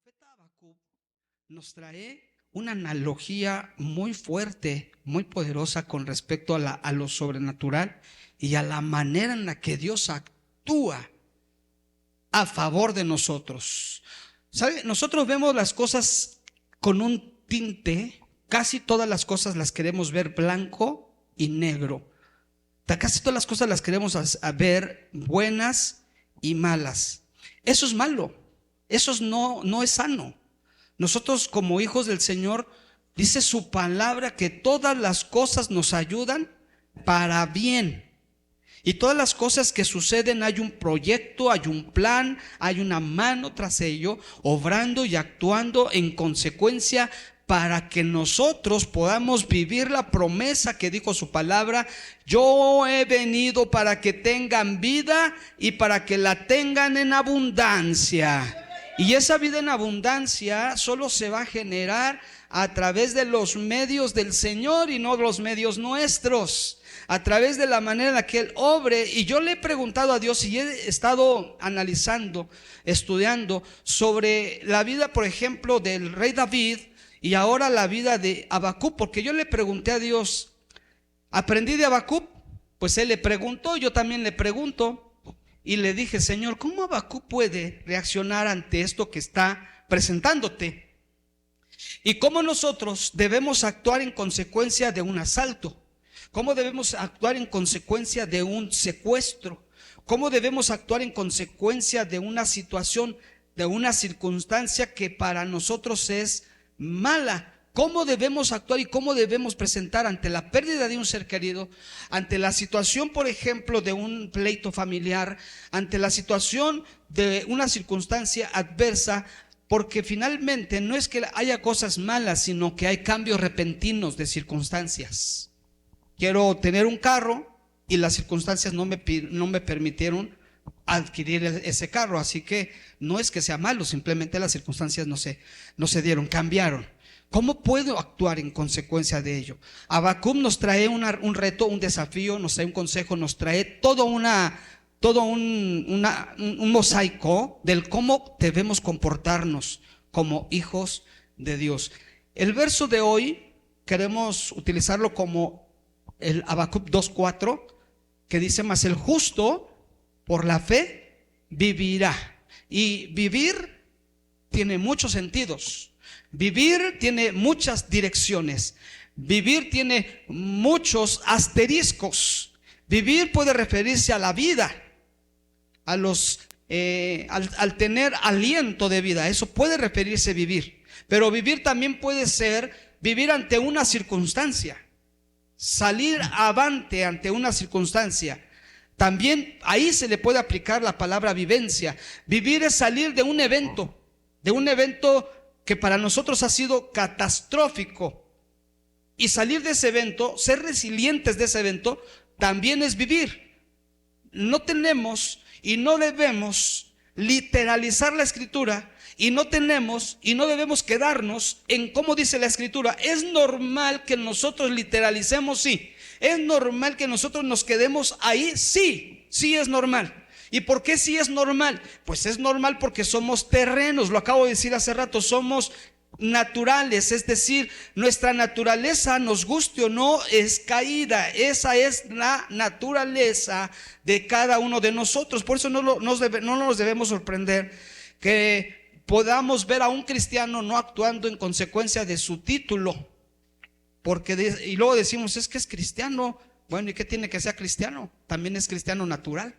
profeta Habacuc nos trae una analogía muy fuerte, muy poderosa con respecto a lo sobrenatural y a la manera en la que Dios actúa a favor de nosotros. ¿Sabe? Nosotros vemos las cosas con un tinte, casi todas las cosas las queremos ver blanco y negro. Casi todas las cosas las queremos ver buenas y malas. Eso es malo, no es sano. Nosotros como hijos del Señor, dice su palabra que todas las cosas nos ayudan para bien. Y todas las cosas que suceden, hay un proyecto, hay un plan, hay una mano tras ello, obrando y actuando en consecuencia para que nosotros podamos vivir la promesa que dijo su palabra: yo he venido para que tengan vida y para que la tengan en abundancia. Y esa vida en abundancia solo se va a generar a través de los medios del Señor y no los medios nuestros, a través de la manera en la que Él obre. Y yo le he preguntado a Dios y he estado analizando, estudiando sobre la vida, por ejemplo, del rey David y ahora la vida de Habacuc, porque yo le pregunté a Dios, aprendí de Habacuc, pues Él le preguntó, yo también le pregunto. Y le dije: Señor, ¿cómo Habacuc puede reaccionar ante esto que está presentándote? Y cómo nosotros debemos actuar en consecuencia de un asalto, cómo debemos actuar en consecuencia de un secuestro, cómo debemos actuar en consecuencia de una situación, de una circunstancia que para nosotros es mala. ¿Cómo debemos actuar y cómo debemos presentar ante la pérdida de un ser querido, ante la situación, por ejemplo, de un pleito familiar, ante la situación de una circunstancia adversa? Porque finalmente no es que haya cosas malas, sino que hay cambios repentinos de circunstancias. Quiero tener un carro y las circunstancias no me permitieron adquirir ese carro, así que no es que sea malo, simplemente las circunstancias no se dieron, cambiaron. ¿Cómo puedo actuar en consecuencia de ello? Habacuc nos trae un reto, un desafío, nos trae un consejo, nos trae todo un mosaico del cómo debemos comportarnos como hijos de Dios. El verso de hoy queremos utilizarlo como el Habacuc 2:4, que dice: mas el justo por la fe vivirá. Y vivir tiene muchos sentidos. Vivir tiene muchas direcciones. Vivir tiene muchos asteriscos. Vivir puede referirse a la vida, al tener aliento de vida. Eso puede referirse a vivir. Pero vivir también puede ser vivir ante una circunstancia, salir avante ante una circunstancia. También ahí se le puede aplicar la palabra vivencia. Vivir es salir de un evento que para nosotros ha sido catastrófico, y salir de ese evento, ser resilientes de ese evento, también es vivir. No tenemos y no debemos literalizar la escritura, y no tenemos y no debemos quedarnos en cómo dice la escritura. Es normal que nosotros literalicemos, sí. Es normal que nosotros nos quedemos ahí, sí es normal. ¿Y por qué sí es normal? Pues es normal porque somos terrenos, lo acabo de decir hace rato, somos naturales, es decir, nuestra naturaleza, nos guste o no, es caída. Esa es la naturaleza de cada uno de nosotros. Por eso no nos debemos sorprender que podamos ver a un cristiano no actuando en consecuencia de su título, y luego decimos: es que es cristiano. Bueno, ¿y qué tiene que ser cristiano? También es cristiano natural.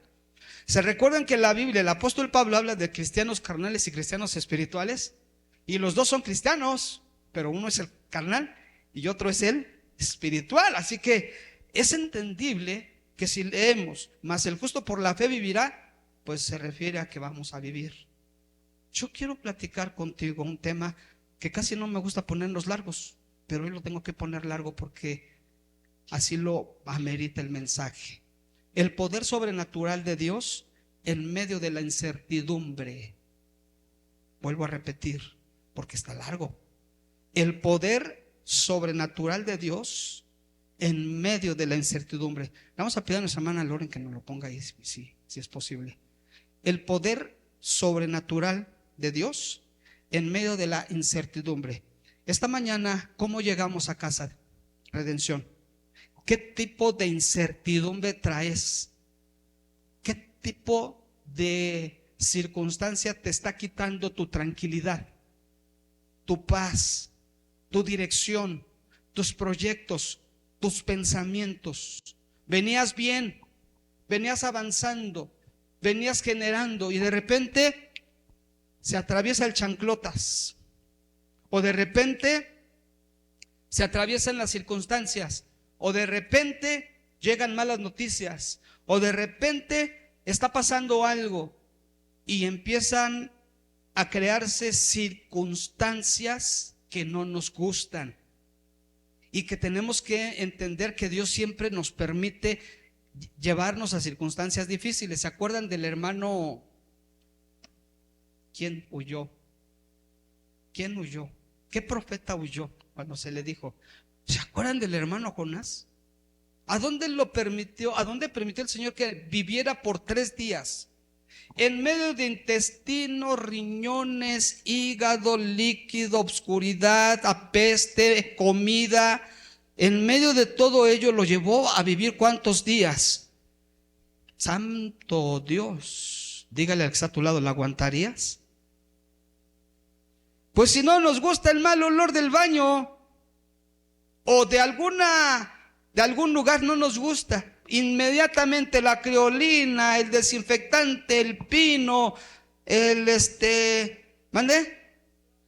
¿Se recuerdan que en la Biblia el apóstol Pablo habla de cristianos carnales y cristianos espirituales? Y los dos son cristianos, pero uno es el carnal y otro es el espiritual. Así que es entendible que si leemos: mas el justo por la fe vivirá, pues se refiere a que vamos a vivir. Yo quiero platicar contigo un tema que casi no me gusta ponerlos largos, pero hoy lo tengo que poner largo porque así lo amerita el mensaje. El poder sobrenatural de Dios en medio de la incertidumbre. Vuelvo a repetir porque está largo. El poder sobrenatural de Dios en medio de la incertidumbre. Vamos a pedir a nuestra hermana Loren que nos lo ponga ahí, si es posible. El poder sobrenatural de Dios en medio de la incertidumbre. Esta mañana, ¿cómo llegamos a casa? Redención. ¿Qué tipo de incertidumbre traes? ¿Qué tipo de circunstancia te está quitando tu tranquilidad, tu paz, tu dirección, tus proyectos, tus pensamientos? Venías bien, venías avanzando, venías generando y de repente se atraviesa el chanclotas, o de repente se atraviesan las circunstancias, o de repente llegan malas noticias, o de repente está pasando algo y empiezan a crearse circunstancias que no nos gustan y que tenemos que entender que Dios siempre nos permite llevarnos a circunstancias difíciles. ¿Se acuerdan del hermano? ¿Quién huyó? ¿Quién huyó? ¿Qué profeta huyó cuando se le dijo? ¿Se acuerdan del hermano Jonás? ¿A dónde lo permitió? ¿A dónde permitió el Señor que viviera por 3 días? En medio de intestino, riñones, hígado, líquido, obscuridad, apeste, comida. En medio de todo ello lo llevó a vivir ¿cuántos días? Santo Dios. Dígale al que está a tu lado, ¿la aguantarías? Pues si no nos gusta el mal olor del baño o de algún lugar no nos gusta, inmediatamente la criolina, el desinfectante, el pino, el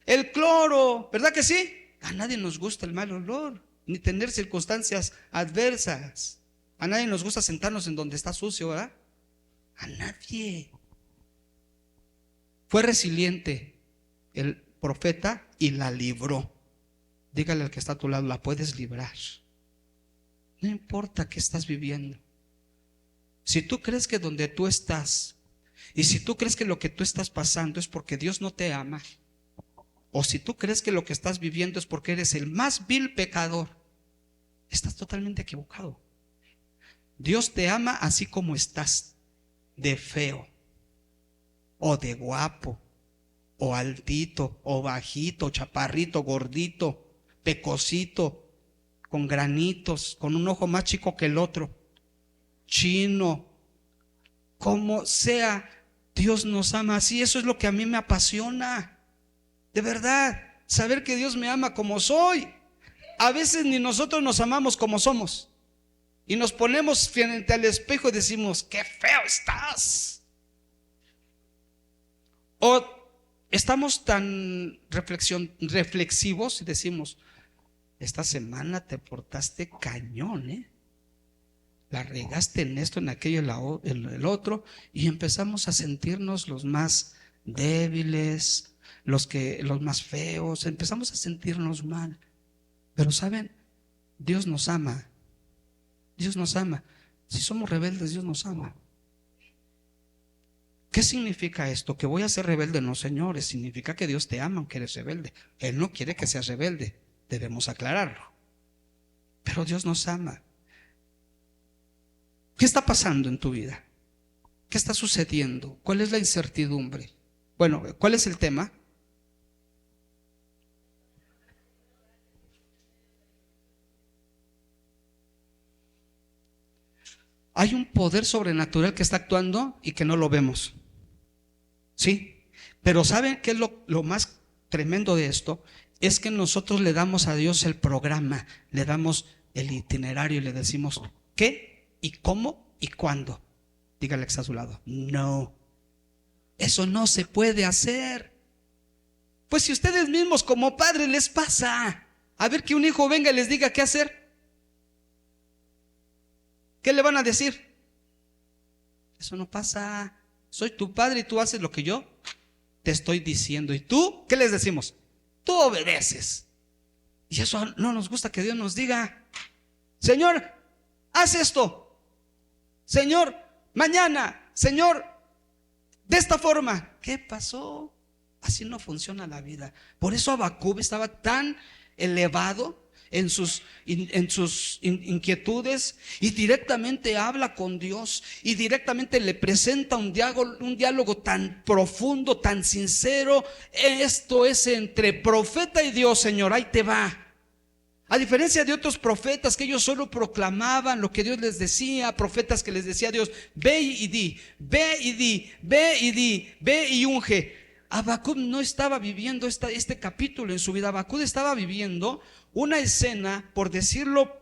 el cloro, ¿verdad que sí? A nadie nos gusta el mal olor, ni tener circunstancias adversas. A nadie nos gusta sentarnos en donde está sucio, ¿verdad? A nadie. Fue resiliente el profeta y la libró. Dígale al que está a tu lado, la puedes librar. No importa qué estás viviendo. Si tú crees que donde tú estás, y si tú crees que lo que tú estás pasando es porque Dios no te ama, o si tú crees que lo que estás viviendo es porque eres el más vil pecador, estás totalmente equivocado. Dios te ama así como estás, de feo, o de guapo, o altito, o bajito, chaparrito, gordito, pecosito, con granitos, con un ojo más chico que el otro, chino, como sea, Dios nos ama así. Eso es lo que a mí me apasiona, de verdad, saber que Dios me ama como soy. A veces ni nosotros nos amamos como somos y nos ponemos frente al espejo y decimos, qué feo estás. O estamos tan reflexivos y decimos, esta semana te portaste cañón, la regaste en esto, en aquello, en el otro, y empezamos a sentirnos los más débiles, los más feos, empezamos a sentirnos mal. Pero ¿saben? Dios nos ama. Dios nos ama. Si somos rebeldes, Dios nos ama. ¿Qué significa esto? ¿Que voy a ser rebelde? No, señores, significa que Dios te ama aunque eres rebelde. Él no quiere que seas rebelde, debemos aclararlo. Pero Dios nos ama. ¿Qué está pasando en tu vida? ¿Qué está sucediendo? ¿Cuál es la incertidumbre? Bueno, ¿cuál es el tema? Hay un poder sobrenatural que está actuando y que no lo vemos. ¿Sí? Pero ¿saben qué es lo más tremendo de esto? Es que nosotros le damos a Dios el programa, le damos el itinerario y le decimos qué y cómo y cuándo. Dígale que está a su lado. No, eso no se puede hacer. Pues si ustedes mismos como padres les pasa, a ver que un hijo venga y les diga qué hacer, ¿qué le van a decir? Eso no pasa. Soy tu padre y tú haces lo que yo te estoy diciendo. ¿Y tú? ¿Qué les decimos? Tú obedeces. Y eso no nos gusta que Dios nos diga, Señor, haz esto. Señor, mañana. Señor, de esta forma. ¿Qué pasó? Así no funciona la vida. Por eso Habacuc estaba tan elevado en sus inquietudes, y directamente habla con Dios y directamente le presenta un diálogo tan profundo, tan sincero. Esto es entre profeta y Dios, Señor, ahí te va. A diferencia de otros profetas que ellos solo proclamaban lo que Dios les decía, profetas que les decía Dios, ve y di, ve y di, ve y di, ve y unge. Habacuc no estaba viviendo este capítulo en su vida. Habacuc estaba viviendo una escena, por decirlo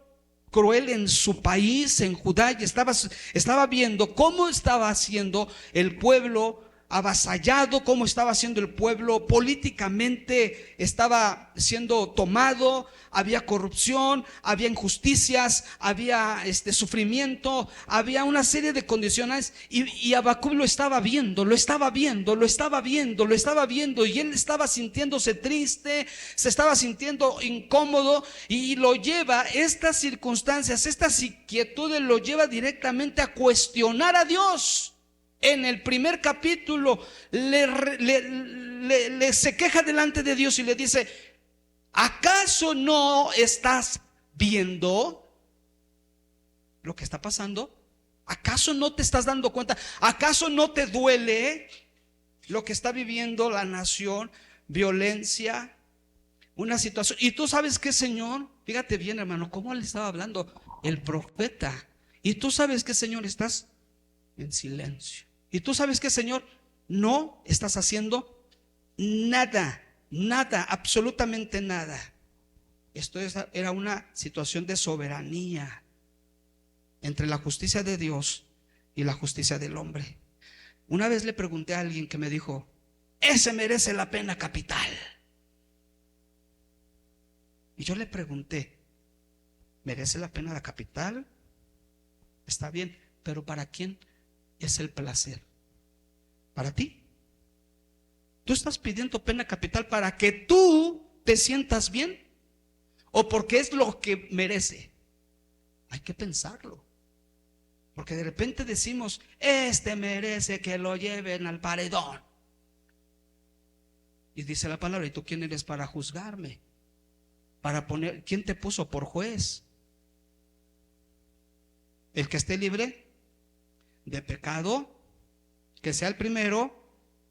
cruel, en su país, en Judá, y estaba viendo cómo estaba haciendo el pueblo avasallado, cómo estaba siendo el pueblo políticamente, estaba siendo tomado, había corrupción, había injusticias, había sufrimiento, había una serie de condiciones, y Habacuc lo estaba viendo, lo estaba viendo, lo estaba viendo, lo estaba viendo, y él estaba sintiéndose triste, se estaba sintiendo incómodo, y lo lleva, estas circunstancias, estas inquietudes lo lleva directamente a cuestionar a Dios. En el primer capítulo se queja delante de Dios y le dice: ¿acaso no estás viendo lo que está pasando? ¿Acaso no te estás dando cuenta? ¿Acaso no te duele lo que está viviendo la nación? Violencia, una situación. Y tú sabes qué, Señor, fíjate bien, hermano, cómo le estaba hablando el profeta. Y tú sabes qué, Señor, estás en silencio. Y tú sabes que, Señor, no estás haciendo nada, nada, absolutamente nada. Esto era una situación de soberanía entre la justicia de Dios y la justicia del hombre. Una vez le pregunté a alguien que me dijo: ese merece la pena capital. Y yo le pregunté: ¿merece la pena la capital? Está bien, pero ¿para quién es el placer? ¿Para ti? ¿Tú estás pidiendo pena capital para que tú te sientas bien o porque es lo que merece? Hay que pensarlo, porque de repente decimos: merece que lo lleven al paredón. Y dice la palabra: ¿y tú quién eres para juzgarme? Para poner, ¿quién te puso por juez? El que esté libre de pecado, que sea el primero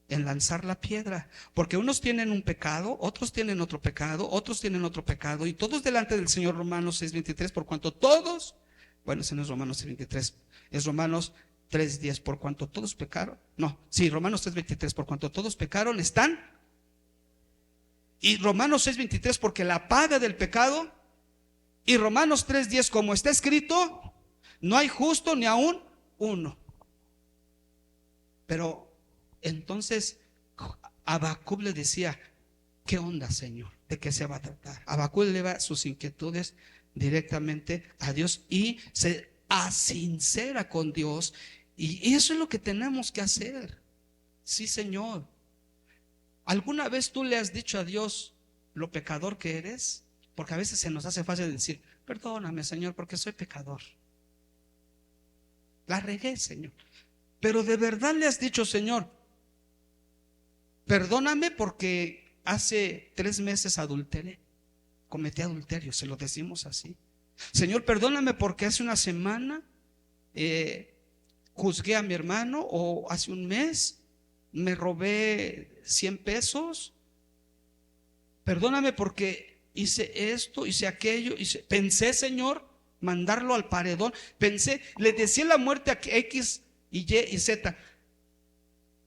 en lanzar la piedra. Porque unos tienen un pecado, otros tienen otro pecado, otros tienen otro pecado, y todos delante del Señor. Romanos 6:23, por cuanto todos, bueno, ese no es Romanos 6:23, es Romanos 3:10, por cuanto todos pecaron. No, sí, Romanos 3:23, por cuanto todos pecaron, están. Y Romanos 6:23, porque la paga del pecado. Y Romanos 3:10, como está escrito: no hay justo ni aún uno. Pero entonces Habacuc le decía: ¿qué onda, Señor? ¿De qué se va a tratar? Habacuc eleva sus inquietudes directamente a Dios y se asincera con Dios. Y eso es lo que tenemos que hacer. Sí, Señor. ¿Alguna vez tú le has dicho a Dios lo pecador que eres? Porque a veces se nos hace fácil decir: perdóname, Señor, porque soy pecador, la regué, Señor. Pero de verdad le has dicho: Señor, perdóname porque hace 3 meses adulteré, cometí adulterio, se lo decimos así. Señor, perdóname porque hace una semana juzgué a mi hermano, o hace un mes me robé 100 pesos. Perdóname porque hice esto, hice aquello, pensé, Señor, mandarlo al paredón. Pensé, le decía la muerte a X y Y y Z.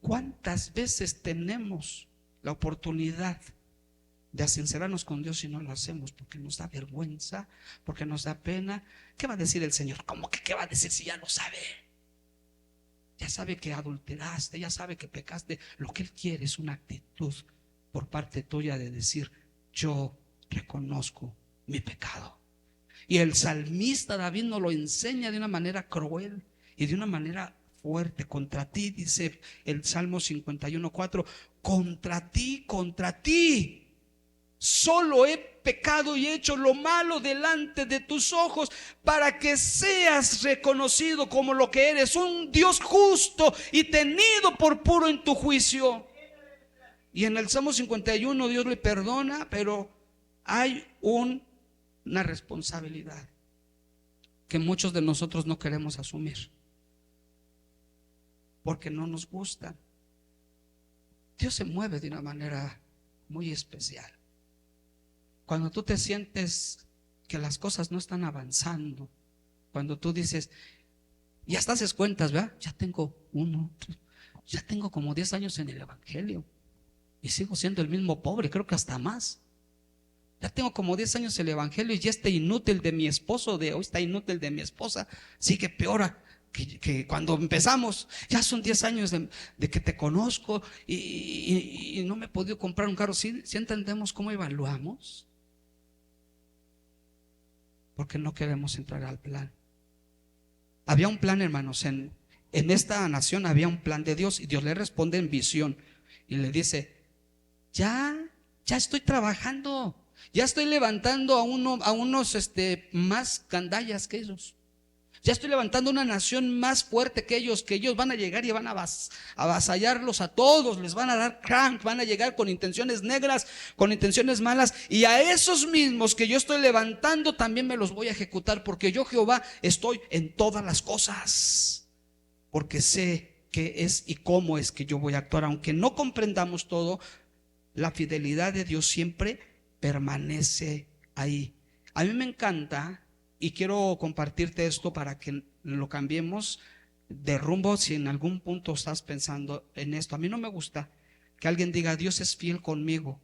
¿Cuántas veces tenemos la oportunidad de sincerarnos con Dios y no lo hacemos? Porque nos da vergüenza, porque nos da pena. ¿Qué va a decir el Señor? ¿Cómo que qué va a decir si ya lo sabe? Ya sabe que adulteraste, ya sabe que pecaste. Lo que Él quiere es una actitud por parte tuya de decir: yo reconozco mi pecado. Y el salmista David nos lo enseña de una manera cruel y de una manera fuerte. Contra ti, dice el Salmo 51:4, contra ti solo he pecado y he hecho lo malo delante de tus ojos, para que seas reconocido como lo que eres, un Dios justo y tenido por puro en tu juicio. Y en el Salmo 51 Dios le perdona, pero hay una una responsabilidad que muchos de nosotros no queremos asumir porque no nos gusta. Dios se mueve de una manera muy especial. Cuando tú te sientes que las cosas no están avanzando, cuando tú dices, ya hasta haces cuentas, ¿verdad? Ya tengo como 10 años en el evangelio y sigo siendo el mismo pobre, creo que hasta más. Ya tengo como 10 años en el evangelio y ya este inútil de mi esposo, de hoy está inútil de mi esposa, sigue peor que cuando empezamos. Ya son 10 años de que te conozco y no me he podido comprar un carro. ¿Sí entendemos cómo evaluamos? Porque no queremos entrar al plan. Había un plan, hermanos, en esta nación había un plan de Dios y Dios le responde en visión y le dice, ya estoy trabajando, ya estoy levantando a unos más gandallas que ellos. Ya estoy levantando una nación más fuerte que ellos van a llegar y van a avasallarlos a todos, les van a dar crank, van a llegar con intenciones negras, con intenciones malas, y a esos mismos que yo estoy levantando también me los voy a ejecutar, porque yo, Jehová, estoy en todas las cosas, porque sé qué es y cómo es que yo voy a actuar. Aunque no comprendamos todo, la fidelidad de Dios siempre permanece ahí. A mí me encanta y quiero compartirte esto para que lo cambiemos de rumbo. Si en algún punto estás pensando en esto, a mí no me gusta que alguien diga Dios es fiel conmigo.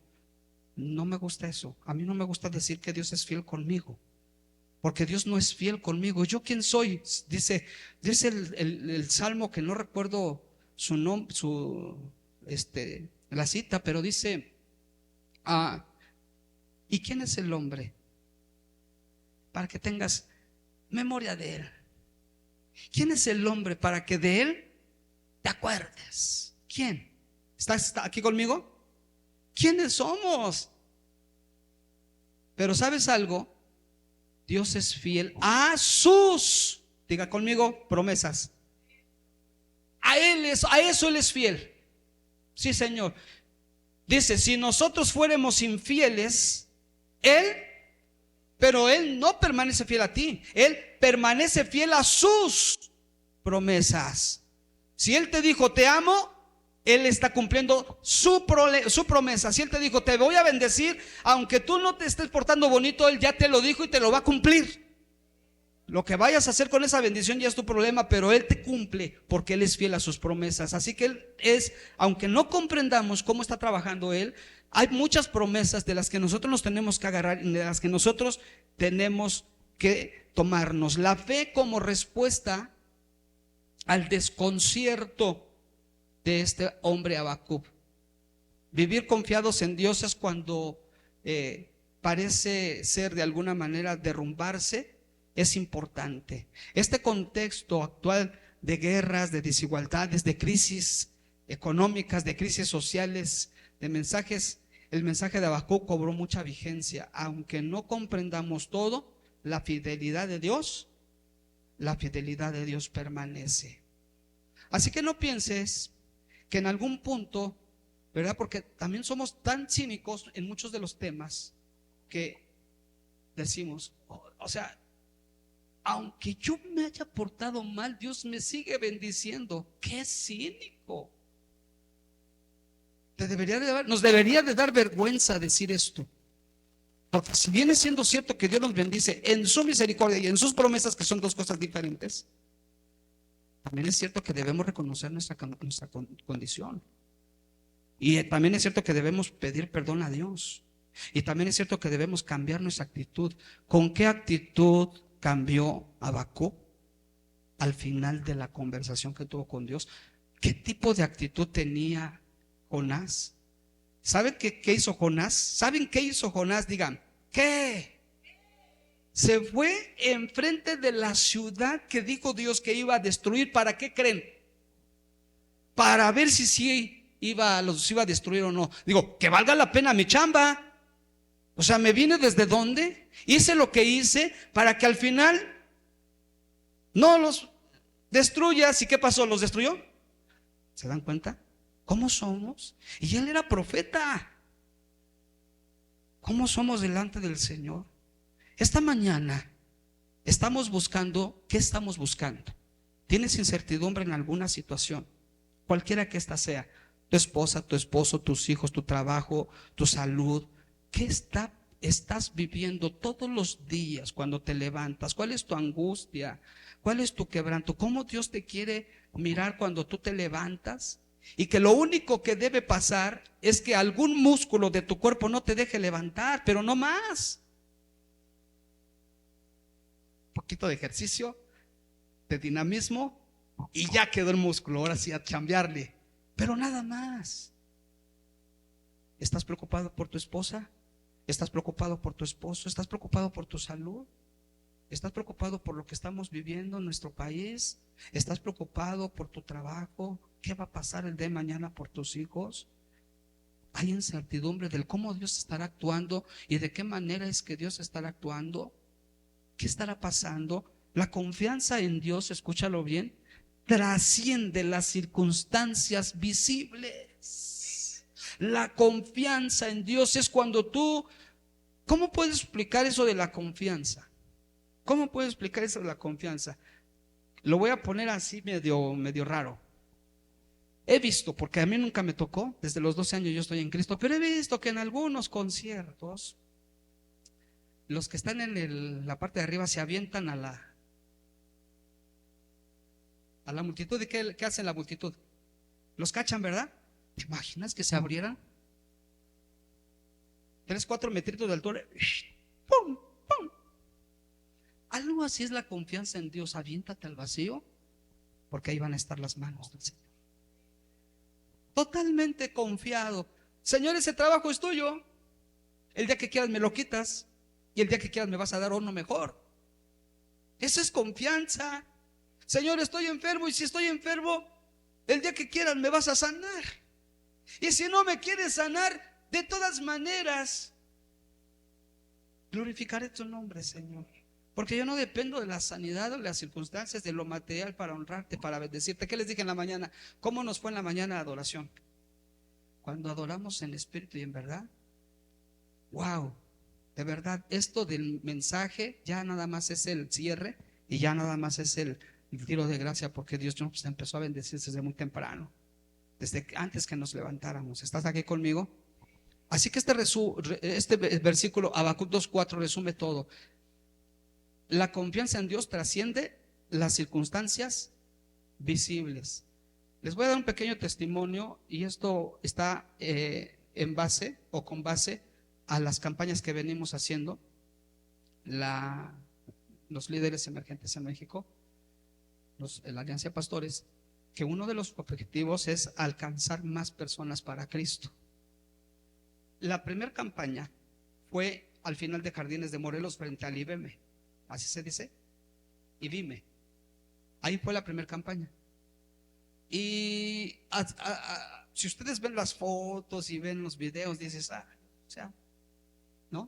No me gusta eso. A mí no me gusta decir que Dios es fiel conmigo, porque Dios no es fiel conmigo. ¿Yo quién soy? Dice el salmo, que no recuerdo su nombre, la cita, pero dice, ¿y quién es el hombre para que tengas memoria de él? ¿Quién es el hombre para que de él te acuerdes? ¿Quién? ¿Está aquí conmigo? ¿Quiénes somos? Pero ¿sabes algo? Dios es fiel a sus, diga conmigo, promesas. A eso Él es fiel. Sí, Señor. Dice, si nosotros fuéramos infieles, pero Él no permanece fiel a ti. Él permanece fiel a sus promesas. Si Él te dijo te amo, Él está cumpliendo su promesa. Si Él te dijo te voy a bendecir, aunque tú no te estés portando bonito, Él ya te lo dijo y te lo va a cumplir. Lo que vayas a hacer con esa bendición ya es tu problema, pero Él te cumple porque Él es fiel a sus promesas. Así que Él es, aunque no comprendamos cómo está trabajando Él, hay muchas promesas de las que nosotros nos tenemos que agarrar y de las que nosotros tenemos que tomarnos. La fe como respuesta al desconcierto de este hombre Habacuc. Vivir confiados en Dios es cuando parece ser de alguna manera derrumbarse. Es importante. Este contexto actual de guerras, de desigualdades, de crisis económicas, de crisis sociales, de mensajes, el mensaje de Habacuc cobró mucha vigencia. Aunque no comprendamos todo, la fidelidad de Dios permanece. Así que no pienses que en algún punto, ¿verdad? Porque también somos tan cínicos en muchos de los temas que decimos, o sea, aunque yo me haya portado mal, Dios me sigue bendiciendo. ¡Qué cínico! Nos debería de dar vergüenza decir esto. Porque si viene siendo cierto que Dios nos bendice en su misericordia y en sus promesas, que son dos cosas diferentes, también es cierto que debemos reconocer nuestra condición. Y también es cierto que debemos pedir perdón a Dios. Y también es cierto que debemos cambiar nuestra actitud. ¿Con qué actitud cambió Habacuc al final de la conversación que tuvo con Dios? ¿Qué tipo de actitud tenía Jonás? ¿Saben qué hizo Jonás? ¿Saben qué hizo Jonás? Digan, ¿qué? Se fue enfrente de la ciudad que dijo Dios que iba a destruir. ¿Para qué creen? Para ver si sí los iba a destruir o no. Digo, que valga la pena mi chamba. O sea, me vine desde dónde, hice lo que hice para que al final no los destruyas. ¿Y qué pasó? ¿Los destruyó? ¿Se dan cuenta? ¿Cómo somos? Y él era profeta. ¿Cómo somos delante del Señor? Esta mañana estamos buscando, ¿qué estamos buscando? ¿Tienes incertidumbre en alguna situación? Cualquiera que ésta sea, tu esposa, tu esposo, tus hijos, tu trabajo, tu salud. ¿Qué estás viviendo todos los días cuando te levantas? ¿Cuál es tu angustia? ¿Cuál es tu quebranto? ¿Cómo Dios te quiere mirar cuando tú te levantas? Y que lo único que debe pasar es que algún músculo de tu cuerpo no te deje levantar, pero no más. Un poquito de ejercicio, de dinamismo, y ya quedó el músculo. Ahora sí a chambearle, pero nada más. ¿Estás preocupado por tu esposa? ¿Estás preocupado por tu esposo? ¿Estás preocupado por tu salud? ¿Estás preocupado por lo que estamos viviendo en nuestro país? ¿Estás preocupado por tu trabajo? ¿Qué va a pasar el día de mañana por tus hijos? Hay incertidumbre del cómo Dios estará actuando y de qué manera es que Dios estará actuando. ¿Qué estará pasando? La confianza en Dios, escúchalo bien, trasciende las circunstancias visibles. La confianza en Dios es cuando tú, ¿cómo puedes explicar eso de la confianza? ¿Cómo puedes explicar eso de la confianza? Lo voy a poner así medio raro. He visto, porque a mí nunca me tocó, desde los 12 años yo estoy en Cristo, pero he visto que en algunos conciertos, los que están en la parte de arriba se avientan a la multitud. ¿Y qué hace la multitud? Los cachan, ¿verdad? ¿Te imaginas que se abrieran 3, 4 metritos de altura? ¡Pum! ¡Pum! Algo así es la confianza en Dios. Aviéntate al vacío, porque ahí van a estar las manos del Señor. Totalmente confiado. Señor, ese trabajo es tuyo. El día que quieras me lo quitas, y el día que quieras me vas a dar uno mejor. Eso es confianza. Señor, estoy enfermo, y si estoy enfermo, el día que quieras me vas a sanar. Y si no me quieres sanar, de todas maneras glorificaré tu nombre, Señor. Porque yo no dependo de la sanidad o de las circunstancias, de lo material para honrarte, para bendecirte. ¿Qué les dije en la mañana? ¿Cómo nos fue en la mañana de adoración? Cuando adoramos en espíritu y en verdad. Wow, de verdad, esto del mensaje ya nada más es el cierre y ya nada más es el tiro de gracia, porque Dios nos empezó a bendecir desde muy temprano, desde antes que nos levantáramos. ¿Estás aquí conmigo? Así que este versículo, Habacuc 2:4, resume todo. La confianza en Dios trasciende las circunstancias visibles. Les voy a dar un pequeño testimonio, y esto está en base o con base a las campañas que venimos haciendo los líderes emergentes en México, la Alianza de Pastores, que uno de los objetivos es alcanzar más personas para Cristo. La primera campaña fue al final de Jardines de Morelos, frente al IBM, así se dice, IBM. Ahí fue la primera campaña. Y si ustedes ven las fotos y ven los videos, dices, o sea, ¿no?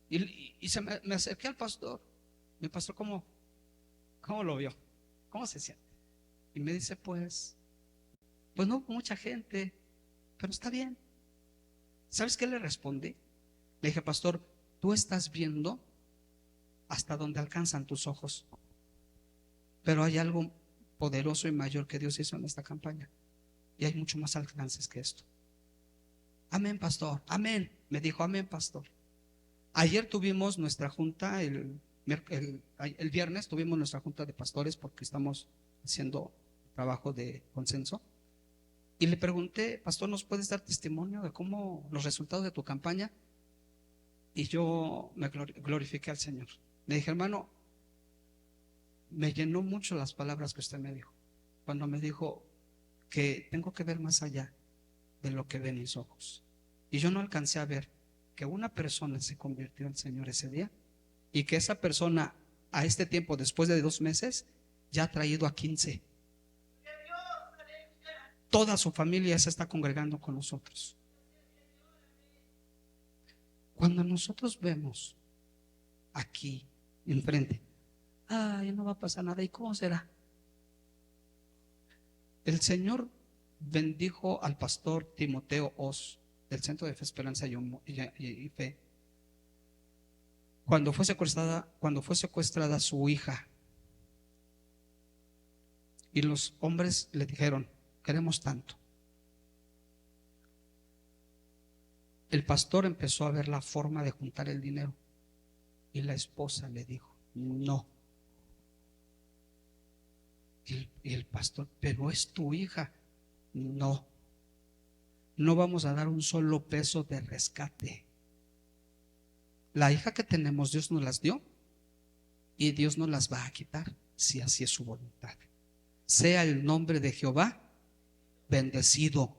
Y me acerqué al pastor. Mi pastor, ¿cómo lo vio? ¿Cómo se siente? Y me dice, pues no mucha gente, pero está bien. ¿Sabes qué le respondí? Le dije, pastor, tú estás viendo hasta donde alcanzan tus ojos, pero hay algo poderoso y mayor que Dios hizo en esta campaña, y hay mucho más alcances que esto. Amén, pastor, amén. Me dijo, amén, pastor. Ayer tuvimos nuestra junta, el viernes tuvimos nuestra junta de pastores, porque estamos haciendo trabajo de consenso. Y le pregunté, pastor, ¿nos puedes dar testimonio de cómo los resultados de tu campaña? Y yo me glorifiqué al Señor. Le dije, hermano, me llenó mucho las palabras que usted me dijo, cuando me dijo que tengo que ver más allá de lo que ven mis ojos. Y yo no alcancé a ver que una persona se convirtió al Señor ese día, y que esa persona a este tiempo, después de 2 meses, ya ha traído a 15. Toda su familia se está congregando con nosotros. Cuando nosotros vemos aquí enfrente, no va a pasar nada, ¿y cómo será? El Señor bendijo al pastor Timoteo Oz, del Centro de Fe, Esperanza y Fe, cuando fue secuestrada su hija, y los hombres le dijeron: queremos tanto. El pastor empezó a ver la forma de juntar el dinero, y la esposa le dijo: no. Y el pastor: pero es tu hija. No, no vamos a dar un solo peso de rescate. La hija que tenemos, Dios nos las dio, y Dios nos las va a quitar, si así es su voluntad. Sea el nombre de Jehová bendecido.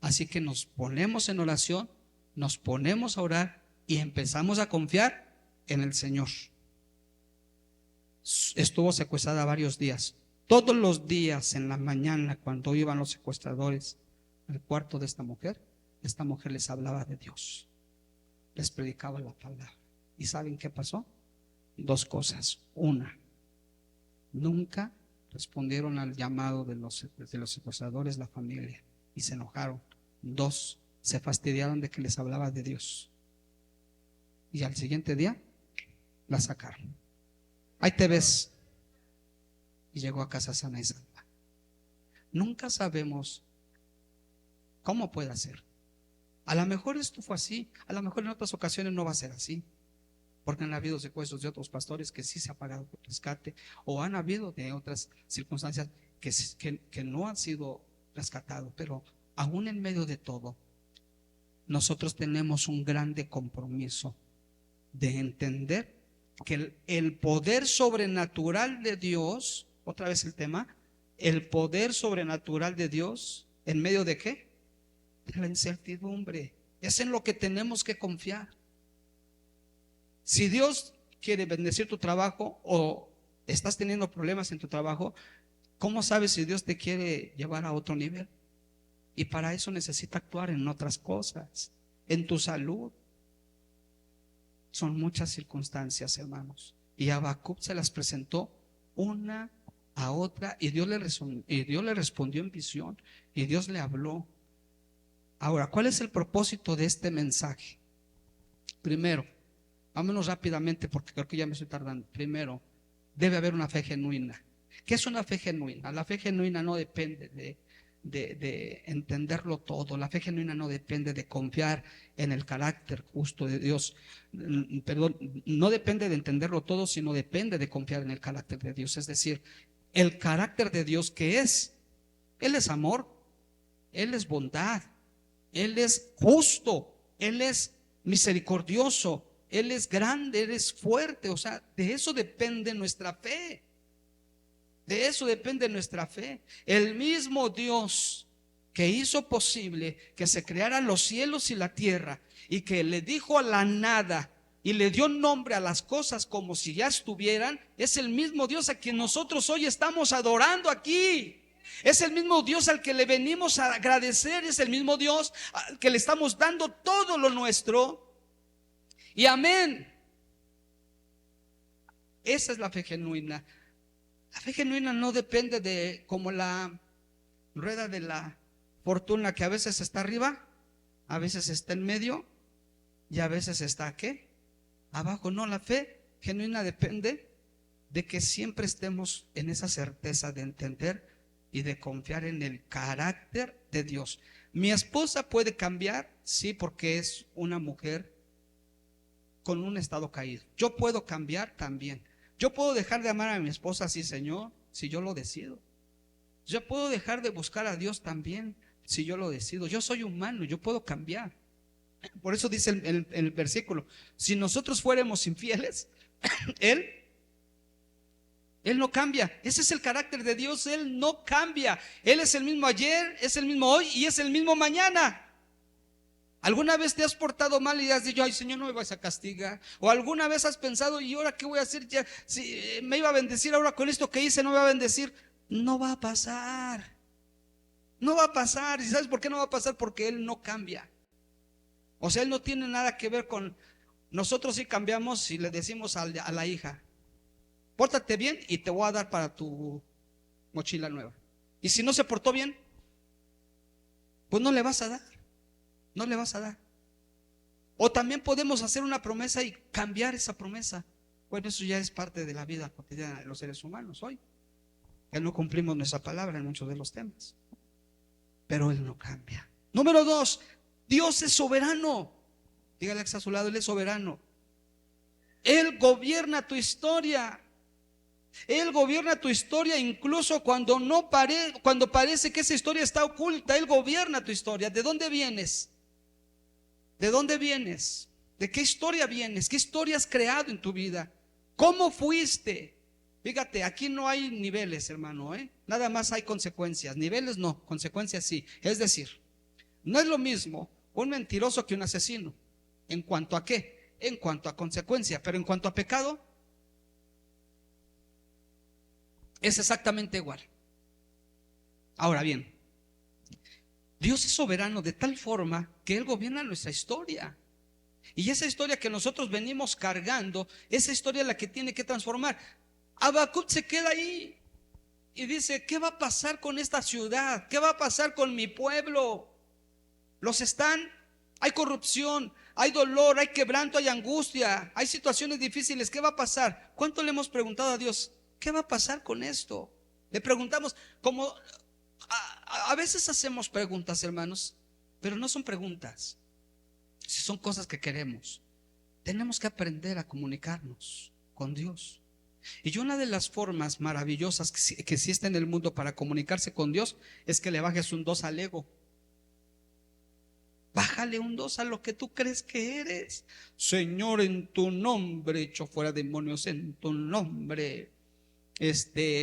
Así que nos ponemos en oración, nos ponemos a orar y empezamos a confiar en el Señor. Estuvo secuestrada varios días. Todos los días en la mañana, cuando iban los secuestradores al cuarto de esta mujer les hablaba de Dios, les predicaba la palabra. ¿Y saben qué pasó? Dos cosas. Una, nunca respondieron al llamado de los secuestradores, la familia, y se enojaron. Dos, se fastidiaron de que les hablaba de Dios, y al siguiente día la sacaron. Ahí te ves. Y llegó a casa sana y salva. Nunca sabemos cómo puede ser. A lo mejor esto fue así, a lo mejor en otras ocasiones no va a ser así, porque han habido secuestros de otros pastores que sí se ha pagado por rescate, o han habido de otras circunstancias que no han sido rescatados. Pero aún en medio de todo, nosotros tenemos un grande compromiso de entender que el poder sobrenatural de Dios, otra vez el tema, el poder sobrenatural de Dios, ¿en medio de qué? De la incertidumbre. Es en lo que tenemos que confiar. Si Dios quiere bendecir tu trabajo, o estás teniendo problemas en tu trabajo, ¿cómo sabes si Dios te quiere llevar a otro nivel? Y para eso necesita actuar en otras cosas, en tu salud. Son muchas circunstancias, hermanos, y Habacuc se las presentó una a otra, y Dios le respondió en visión, y Dios le habló. Ahora, ¿cuál es el propósito de este mensaje? Primero, vámonos rápidamente porque creo que ya me estoy tardando. Primero, debe haber una fe genuina. ¿Qué es una fe genuina? La fe genuina no depende de entenderlo todo. La fe genuina no depende de confiar en el carácter justo de Dios. Perdón, no depende de entenderlo todo, sino depende de confiar en el carácter de Dios. Es decir, el carácter de Dios, ¿qué es? Él es amor, Él es bondad, Él es justo, Él es misericordioso, Él es grande, Él es fuerte. O sea, de eso depende nuestra fe. De eso depende nuestra fe. El mismo Dios que hizo posible que se crearan los cielos y la tierra, y que le dijo a la nada y le dio nombre a las cosas como si ya estuvieran, es el mismo Dios a quien nosotros hoy estamos adorando aquí. Es el mismo Dios al que le venimos a agradecer. Es el mismo Dios al que le estamos dando todo lo nuestro. Y amén. Esa es la fe genuina. La fe genuina no depende de como la rueda de la fortuna, que a veces está arriba, a veces está en medio, y a veces está ¿qué? Abajo. No, la fe genuina depende de que siempre estemos en esa certeza de entender y de confiar en el carácter de Dios. Mi esposa puede cambiar, sí, porque es una mujer con un estado caído. Yo puedo cambiar también. Yo puedo dejar de amar a mi esposa, sí, Señor, si yo lo decido. Yo puedo dejar de buscar a Dios también, si yo lo decido. Yo soy humano, yo puedo cambiar. Por eso dice el versículo: si nosotros fuéramos infieles, Él no cambia. Ese es el carácter de Dios. Él no cambia. Él es el mismo ayer, es el mismo hoy y es el mismo mañana. ¿Alguna vez te has portado mal y has dicho: ay, Señor, no me vas a castigar? O alguna vez has pensado: ¿y ahora qué voy a hacer? Ya, si me iba a bendecir, ahora con esto que hice no me va a bendecir. No va a pasar. No va a pasar. ¿Y sabes por qué no va a pasar? Porque Él no cambia. O sea, Él no tiene nada que ver con nosotros. Si cambiamos, si le decimos a la hija: pórtate bien y te voy a dar para tu mochila nueva. Y si no se portó bien, pues no le vas a dar. No le vas a dar. O también podemos hacer una promesa y cambiar esa promesa. Bueno, eso ya es parte de la vida cotidiana de los seres humanos hoy, que no cumplimos nuestra palabra en muchos de los temas. Pero Él no cambia. Número 2, Dios es soberano. Dígale a su lado, Él es soberano. Él gobierna tu historia. Él gobierna tu historia incluso cuando cuando parece que esa historia está oculta. Él gobierna tu historia. ¿De dónde vienes? ¿De dónde vienes? ¿De qué historia vienes? ¿Qué historia has creado en tu vida? ¿Cómo fuiste? Fíjate, aquí no hay niveles, hermano, Nada más hay consecuencias. Niveles no, consecuencias sí. Es decir, no es lo mismo un mentiroso que un asesino. ¿En cuanto a qué? En cuanto a consecuencia. Pero en cuanto a pecado, es exactamente igual. Ahora bien, Dios es soberano de tal forma que Él gobierna nuestra historia. Y esa historia que nosotros venimos cargando, esa historia es la que tiene que transformar. Habacuc se queda ahí y dice: ¿qué va a pasar con esta ciudad? ¿Qué va a pasar con mi pueblo? Hay corrupción, hay dolor, hay quebranto, hay angustia, hay situaciones difíciles. ¿Qué va a pasar? ¿Cuánto le hemos preguntado a Dios? ¿Qué va a pasar con esto? Le preguntamos como a veces hacemos preguntas, hermanos, pero no son preguntas. Si son cosas que queremos, tenemos que aprender a comunicarnos con Dios. Y una de las formas maravillosas que existe en el mundo para comunicarse con Dios es que le bajes un 2 al ego. Bájale un 2 a lo que tú crees que eres. Señor, en tu nombre echo fuera demonios, en tu nombre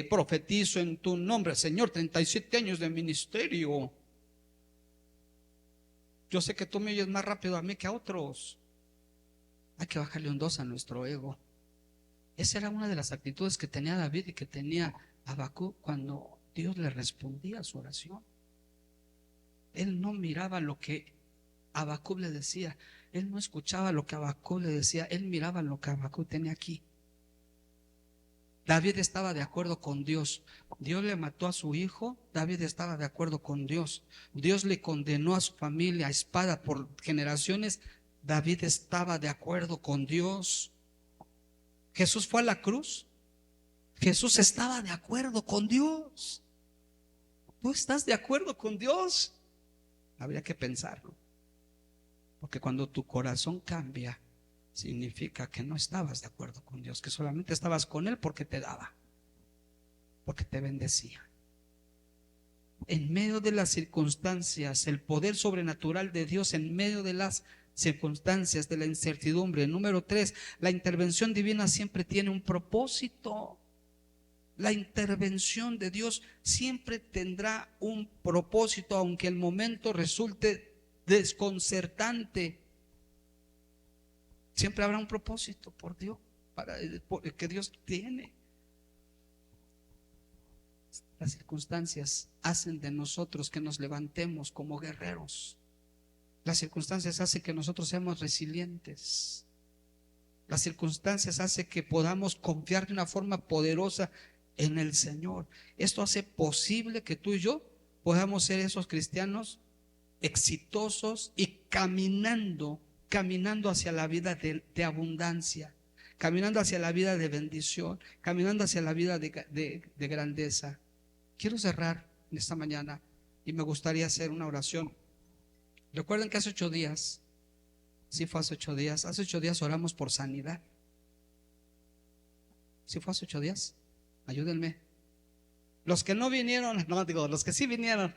profetizo, en tu nombre. Señor, 37 años de ministerio. Yo sé que tú me oyes más rápido a mí que a otros. Hay que bajarle un 2 a nuestro ego. Esa era una de las actitudes que tenía David y que tenía Habacuc cuando Dios le respondía a su oración. Él no miraba lo que Habacuc le decía. Él no escuchaba lo que Habacuc le decía. Él miraba lo que Habacuc tenía aquí. David estaba de acuerdo con Dios. Dios le mató a su hijo. David estaba de acuerdo con Dios. Dios le condenó a su familia a espada por generaciones. David estaba de acuerdo con Dios. Jesús fue a la cruz. Jesús estaba de acuerdo con Dios. ¿Tú estás de acuerdo con Dios? Habría que pensarlo. Porque cuando tu corazón cambia, significa que no estabas de acuerdo con Dios, que solamente estabas con Él porque te daba, porque te bendecía. En medio de las circunstancias, el poder sobrenatural de Dios en medio de las circunstancias de la incertidumbre. Número 3, la intervención divina siempre tiene un propósito. La intervención de Dios siempre tendrá un propósito, aunque el momento resulte desconcertante. Siempre habrá un propósito por Dios, que Dios tiene. Las circunstancias hacen de nosotros que nos levantemos como guerreros. Las circunstancias hacen que nosotros seamos resilientes. Las circunstancias hacen que podamos confiar de una forma poderosa en el Señor. Esto hace posible que tú y yo podamos ser esos cristianos exitosos y caminando hacia la vida de abundancia, caminando hacia la vida de bendición, caminando hacia la vida de grandeza. Quiero cerrar en esta mañana y me gustaría hacer una oración. Recuerden que hace 8 días, sí fue hace 8 días, oramos por sanidad. ¿Sí fue hace 8 días? Ayúdenme. Los que no vinieron, los que sí vinieron,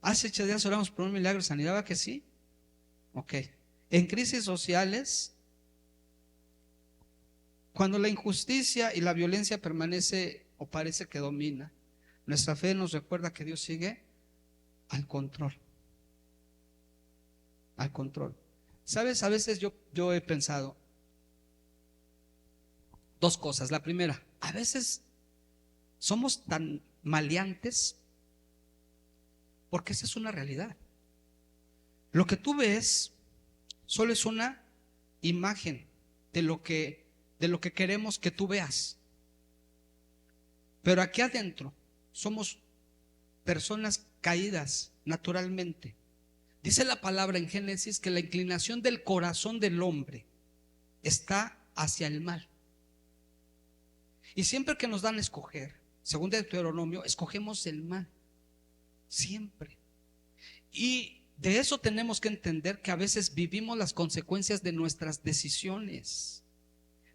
hace 8 días oramos por un milagro de sanidad, ¿va que sí? Ok. En crisis sociales, cuando la injusticia y la violencia permanece o parece que domina, nuestra fe nos recuerda que Dios sigue al control. Al control. ¿Sabes? A veces yo he pensado 2 cosas. La primera, a veces somos tan maleantes porque esa es una realidad. Lo que tú ves solo es una imagen de lo que queremos que tú veas. Pero aquí adentro somos personas caídas naturalmente. Dice la palabra en Génesis que la inclinación del corazón del hombre está hacia el mal. Y siempre que nos dan a escoger, según Deuteronomio, escogemos el mal. Siempre. Y de eso tenemos que entender que a veces vivimos las consecuencias de nuestras decisiones.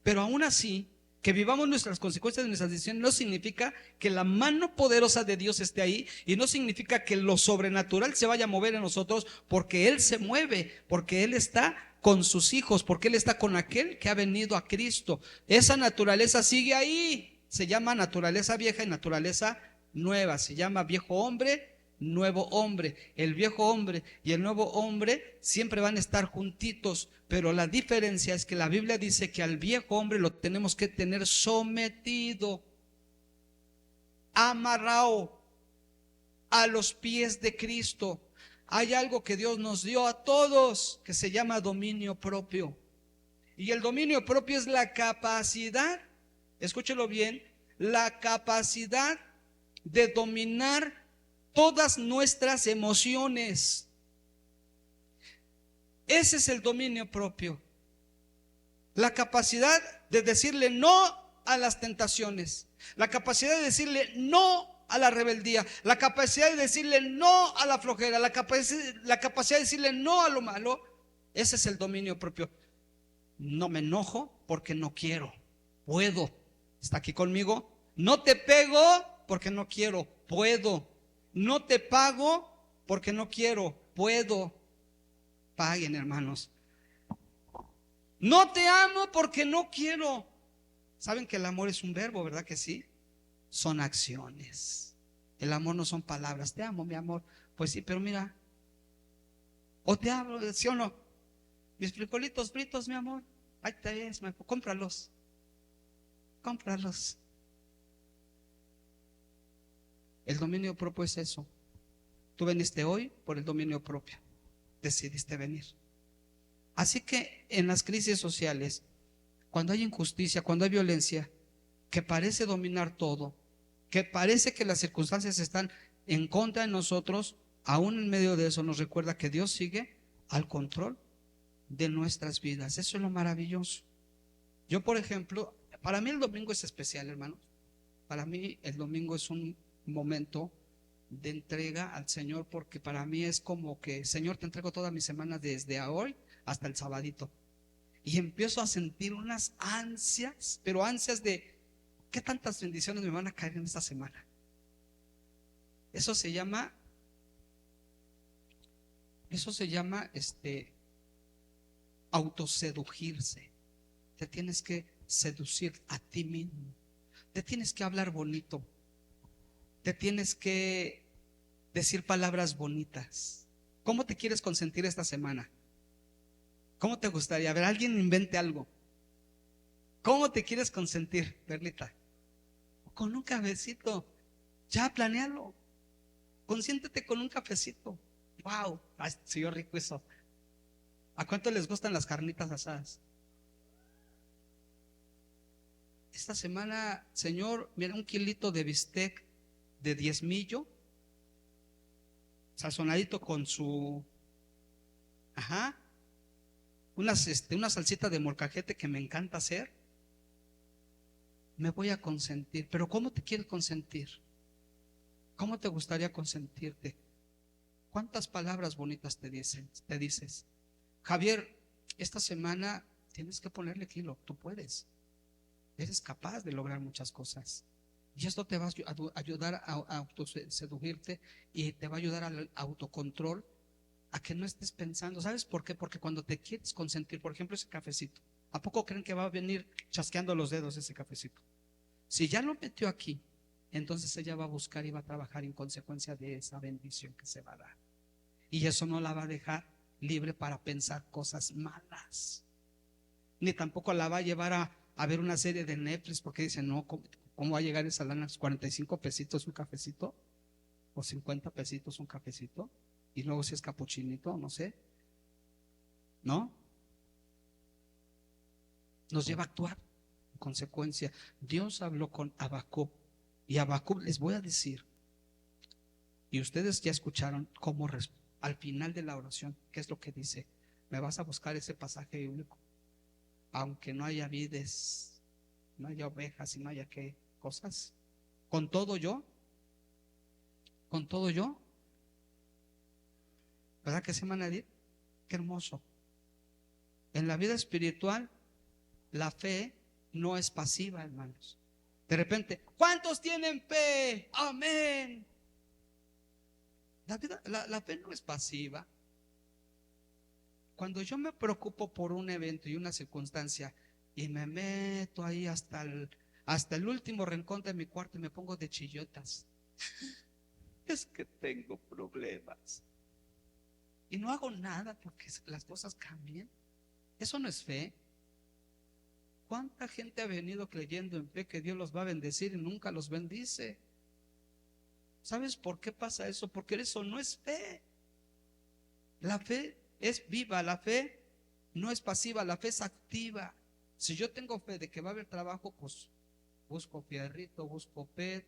Pero aún así, que vivamos nuestras consecuencias de nuestras decisiones no significa que la mano poderosa de Dios esté ahí, y no significa que lo sobrenatural se vaya a mover en nosotros, porque Él se mueve, porque Él está con sus hijos, porque Él está con aquel que ha venido a Cristo. Esa naturaleza sigue ahí. Se llama naturaleza vieja y naturaleza nueva. Se llama viejo hombre, nuevo hombre. El viejo hombre y el nuevo hombre siempre van a estar juntitos, pero la diferencia es que la Biblia dice que al viejo hombre lo tenemos que tener sometido, amarrado a los pies de Cristo. Hay algo que Dios nos dio a todos que se llama dominio propio. Y el dominio propio es la capacidad, escúchelo bien, la capacidad de dominar todas nuestras emociones. Ese es el dominio propio. La capacidad de decirle no a las tentaciones. La capacidad de decirle no a la rebeldía. La capacidad de decirle no a la flojera. La capacidad de decirle no a lo malo. Ese es el dominio propio. No me enojo porque no quiero. Puedo. ¿Está aquí conmigo? No te pego porque no quiero. Puedo. No te pago porque no quiero. Puedo. Paguen, hermanos. No te amo porque no quiero. Saben que el amor es un verbo, ¿verdad que sí? Son acciones. El amor no son palabras. Te amo, mi amor. Pues sí, pero mira. O te hablo, ¿sí o no? Mis frijolitos fritos, mi amor. Ahí te ves, cómpralos. Cómpralos. El dominio propio es eso. Tú viniste hoy por el dominio propio. Decidiste venir. Así que en las crisis sociales, cuando hay injusticia, cuando hay violencia, que parece dominar todo, que parece que las circunstancias están en contra de nosotros, aún en medio de eso nos recuerda que Dios sigue al control de nuestras vidas. Eso es lo maravilloso. Yo, por ejemplo, para mí el domingo es especial, hermanos. Para mí el domingo es un momento de entrega al Señor, porque para mí es como que, Señor, te entrego toda mi semana desde hoy hasta el sabadito. Y empiezo a sentir unas ansias, pero ansias de ¿qué tantas bendiciones me van a caer en esta semana? Eso se llama autosedujirse. Te tienes que seducir a ti mismo. Te tienes que hablar bonito. Te tienes que decir palabras bonitas. ¿Cómo te quieres consentir esta semana? ¿Cómo te gustaría? A ver, alguien invente algo. ¿Cómo te quieres consentir, Perlita? Con un cafecito. Ya, planéalo. Consiéntete con un cafecito. Wow, se oyó rico eso. ¿A cuánto les gustan las carnitas asadas? Esta semana, Señor, mira, un kilito de bistec de diezmillo, sazonadito con su, una salsita de molcajete que me encanta hacer. Me voy a consentir. Pero ¿cómo te quieres consentir? ¿Cómo te gustaría consentirte? ¿Cuántas palabras bonitas te dices? Javier, esta semana tienes que ponerle kilo. Tú puedes. Eres capaz de lograr muchas cosas. Y esto te va a ayudar a autoseducirte, y te va a ayudar al autocontrol, a que no estés pensando. ¿Sabes por qué? Porque cuando te quieres consentir, por ejemplo, ese cafecito, ¿a poco creen que va a venir chasqueando los dedos ese cafecito? Si ya lo metió aquí, entonces ella va a buscar y va a trabajar en consecuencia de esa bendición que se va a dar. Y eso no la va a dejar libre para pensar cosas malas. Ni tampoco la va a llevar a ver una serie de Netflix, porque dice, no, ¿cómo va a llegar esa lana? 45 pesitos un cafecito, o 50 pesitos un cafecito, y luego si es capuchinito, no sé. ¿No? Nos lleva a actuar en consecuencia. Dios habló con Habacuc, y Habacuc, les voy a decir, y ustedes ya escucharon cómo al final de la oración, ¿qué es lo que dice? Me vas a buscar ese pasaje bíblico. Aunque no haya vides, no haya ovejas y no haya qué cosas. Con todo yo, con todo yo. ¿Verdad que sí, Manadir? Qué hermoso. En la vida espiritual, la fe no es pasiva, hermanos. De repente, ¿cuántos tienen fe? Amén. La fe no es pasiva. Cuando yo me preocupo por un evento y una circunstancia y me meto ahí hasta el último rincón de mi cuarto y me pongo de chillotas, es que tengo problemas. Y no hago nada porque las cosas cambien. Eso no es fe. ¿Cuánta gente ha venido creyendo en fe que Dios los va a bendecir y nunca los bendice? ¿Sabes por qué pasa eso? Porque eso no es fe. La fe es viva, la fe no es pasiva, la fe es activa. Si yo tengo fe de que va a haber trabajo, pues busco fierrito, busco PET,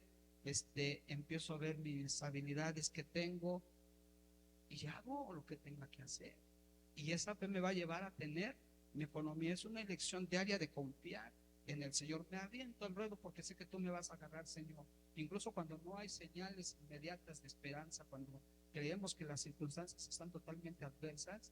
empiezo a ver mis habilidades que tengo y hago lo que tenga que hacer. Y esa fe me va a llevar a tener mi economía. Es una elección diaria de confiar en el Señor. Me aviento al ruedo porque sé que tú me vas a agarrar, Señor. Incluso cuando no hay señales inmediatas de esperanza, cuando creemos que las circunstancias están totalmente adversas,